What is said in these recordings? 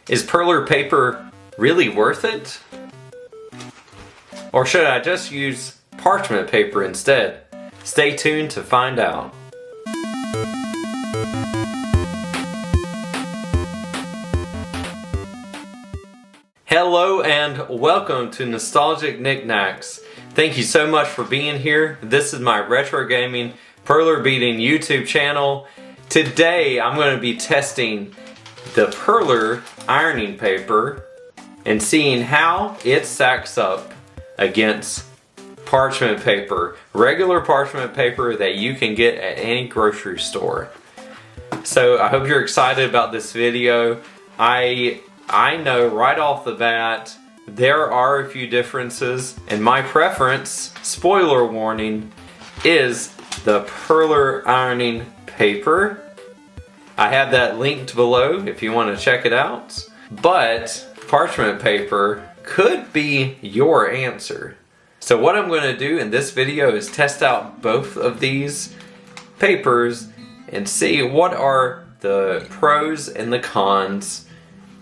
Is Perler paper really worth it? Or should I just use parchment paper instead? Stay tuned to find out. Hello and welcome to Nostalgic Nick-Nacks. Thank you so much for being here. This is my retro gaming Perler beading YouTube channel. Today I'm going to be testing the Perler ironing paper and seeing how it stacks up against parchment paper, regular parchment paper that you can get at any grocery store. So I hope you're excited about this video. I know right off the bat there are a few differences, and my preference, spoiler warning, is the Perler ironing paper. I have that linked below if you want to check it out. But parchment paper could be your answer. So what I'm going to do in this video is test out both of these papers and see what are the pros and the cons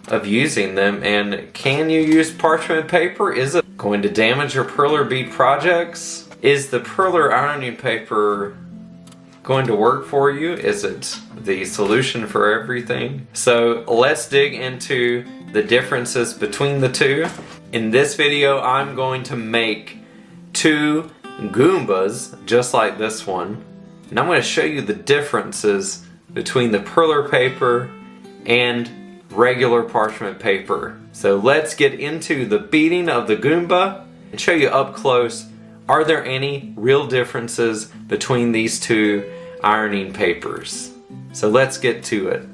of using them, and can you use parchment paper? Is it going to damage your Perler bead projects? Is the Perler ironing paper going to work for you? Is it the solution for everything? So let's dig into the differences between the two. In this video I'm going to make two Goombas just like this one, and I'm going to show you the differences between the Perler paper and regular parchment paper. So let's get into the beading of the Goomba and show you up close, are there any real differences between these two ironing papers? So let's get to it.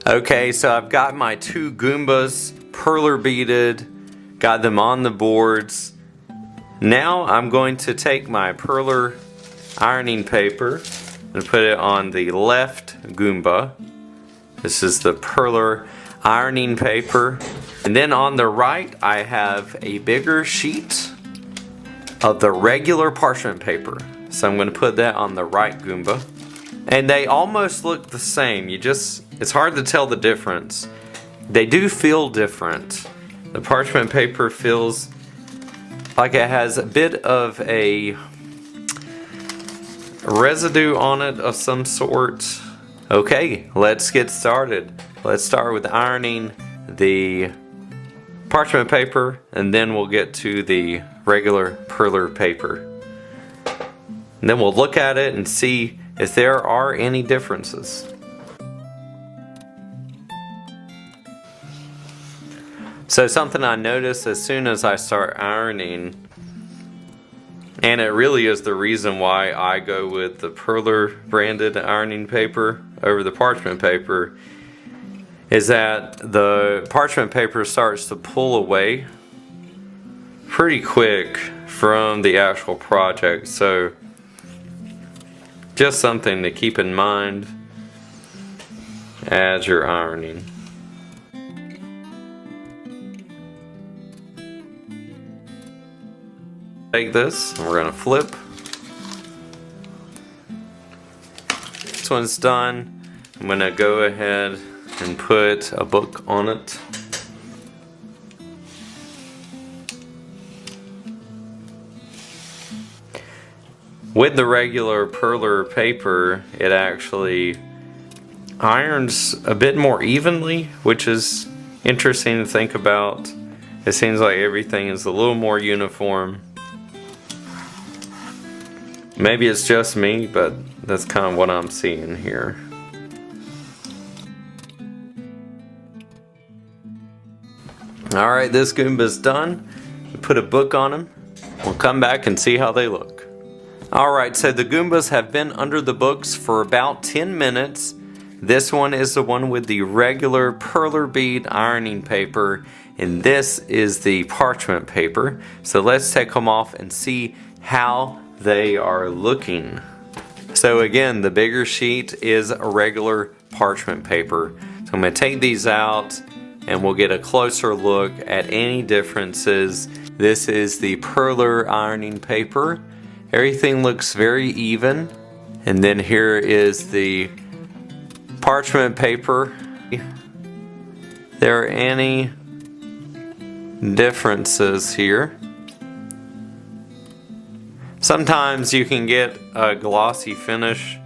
Okay, so I've got my two Goombas Perler beaded, got them on the boards. Now I'm going to take my Perler ironing paper and put it on the left Goomba. This is the Perler ironing paper. And then on the right I have a bigger sheet of the regular parchment paper. So I'm going to put that on the right Goomba. And they almost look the same. It's hard to tell the difference. They do feel different. The parchment paper feels like it has a bit of a residue on it of some sort. Okay, let's get started. Let's start with ironing the parchment paper, and then we'll get to the regular Perler paper. And then we'll look at it and see if there are any differences. So something I noticed as soon as I start ironing, and it really is the reason why I go with the Perler branded ironing paper over the parchment paper, is that the parchment paper starts to pull away pretty quick from the actual project. So just something to keep in mind as you're ironing. Take this and we're going to flip. This one's done. I'm going to go ahead and put a book on it. With the regular Perler paper, it actually irons a bit more evenly, which is interesting to think about. It seems like everything is a little more uniform. Maybe it's just me, but that's kind of what I'm seeing here. Alright, this Goomba's done. Put a book on them. We'll come back and see how they look. Alright, so the Goombas have been under the books for about 10 minutes. This one is the one with the regular Perler bead ironing paper, and this is the parchment paper. So let's take them off and see how they are looking. So again, the bigger sheet is a regular parchment paper. So I'm going to take these out and we'll get a closer look at any differences. This is the Perler ironing paper. Everything looks very even. And then here is the parchment paper. There are any differences here. Sometimes you can get a glossy finish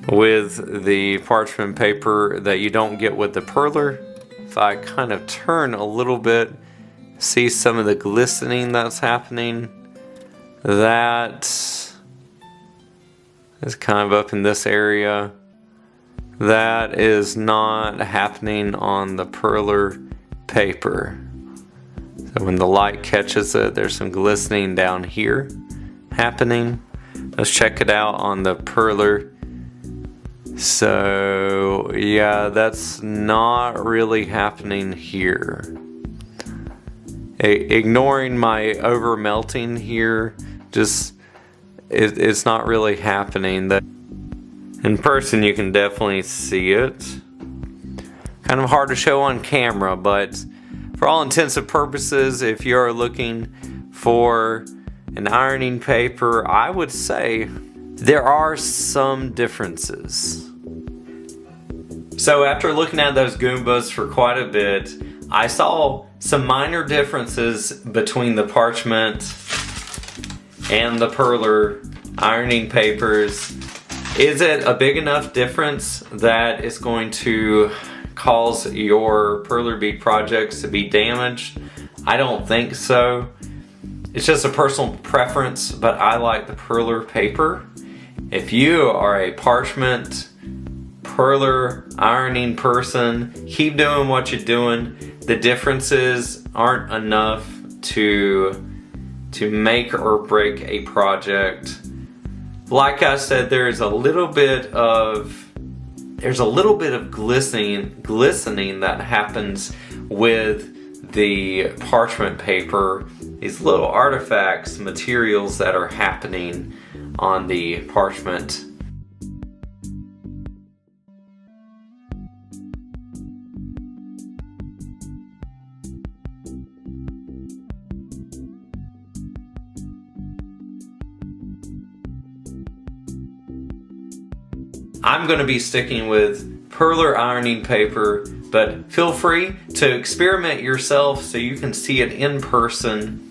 with the parchment paper that you don't get with the Perler. If I kind of turn a little bit, see some of the glistening that's happening. That is kind of up in this area. That is not happening on the Perler paper. So when the light catches it, there's some glistening down here happening. Let's check it out on the Perler. So yeah, that's not really happening here. Ignoring my over melting here, just it's not really happening. That in person you can definitely see it. Kind of hard to show on camera, but for all intents and purposes, if you're looking for an ironing paper, I would say there are some differences. So after looking at those Goombas for quite a bit, I saw some minor differences between the parchment and the Perler ironing papers. Is it a big enough difference that it's going to cause your Perler bead projects to be damaged? I don't think so. It's just a personal preference, but I like the Perler paper. If you are a parchment Perler ironing person, keep doing what you're doing. The differences aren't enough to make or break a project. Like I said, there's a little bit of glistening that happens with the parchment paper. These little artifacts, materials that are happening on the parchment. I'm going to be sticking with Perler ironing paper, but feel free to experiment yourself so you can see it in person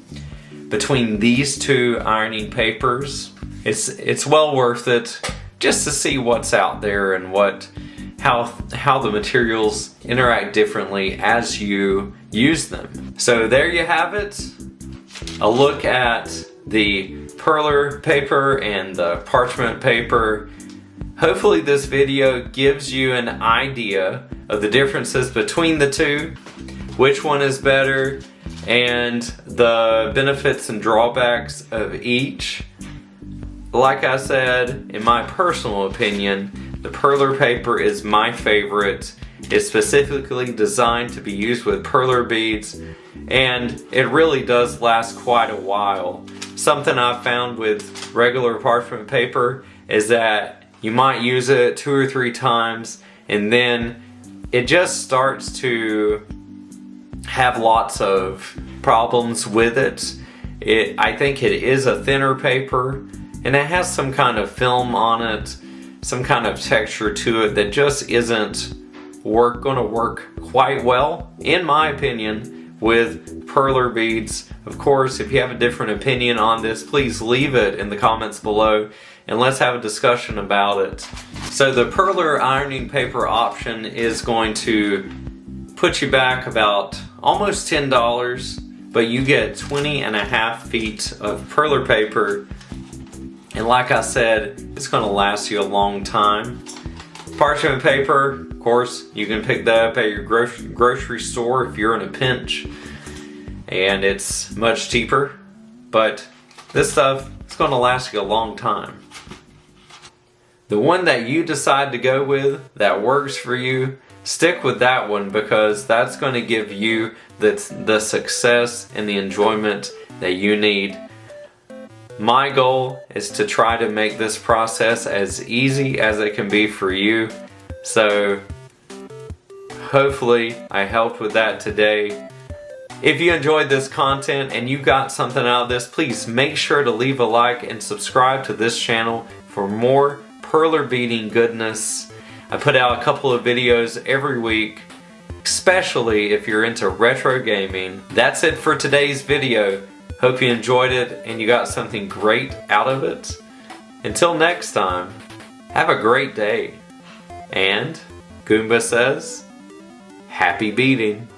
between these two ironing papers. It's well worth it just to see what's out there and how the materials interact differently as you use them. So there you have it. A look at the Perler paper and the parchment paper. Hopefully this video gives you an idea of the differences between the two, which one is better, and the benefits and drawbacks of each. Like I said, in my personal opinion, the Perler paper is my favorite. It's specifically designed to be used with Perler beads, and it really does last quite a while. Something I've found with regular parchment paper is that you might use it 2 or 3 times and then it just starts to have lots of problems with it. I think it is a thinner paper and it has some kind of film on it, some kind of texture to it that just isn't going to work quite well, in my opinion, with Perler beads. Of course, if you have a different opinion on this, please leave it in the comments below and let's have a discussion about it. So the Perler ironing paper option is going to put you back about almost $10, but you get 20.5 feet of Perler paper, and like I said, it's going to last you a long time. Parchment paper, of course, you can pick that up at your grocery store if you're in a pinch, and it's much cheaper, but this stuff, it's going to last you a long time. The one that you decide to go with, that works for you, stick with that one, because that's going to give you the success and the enjoyment that you need. My goal is to try to make this process as easy as it can be for you. So hopefully I helped with that today. If you enjoyed this content and you got something out of this, please make sure to leave a like and subscribe to this channel for more perler beading goodness. I put out a couple of videos every week, especially if you're into retro gaming. That's it for today's video. Hope you enjoyed it and you got something great out of it. Until next time, have a great day. And Goomba says, happy beading.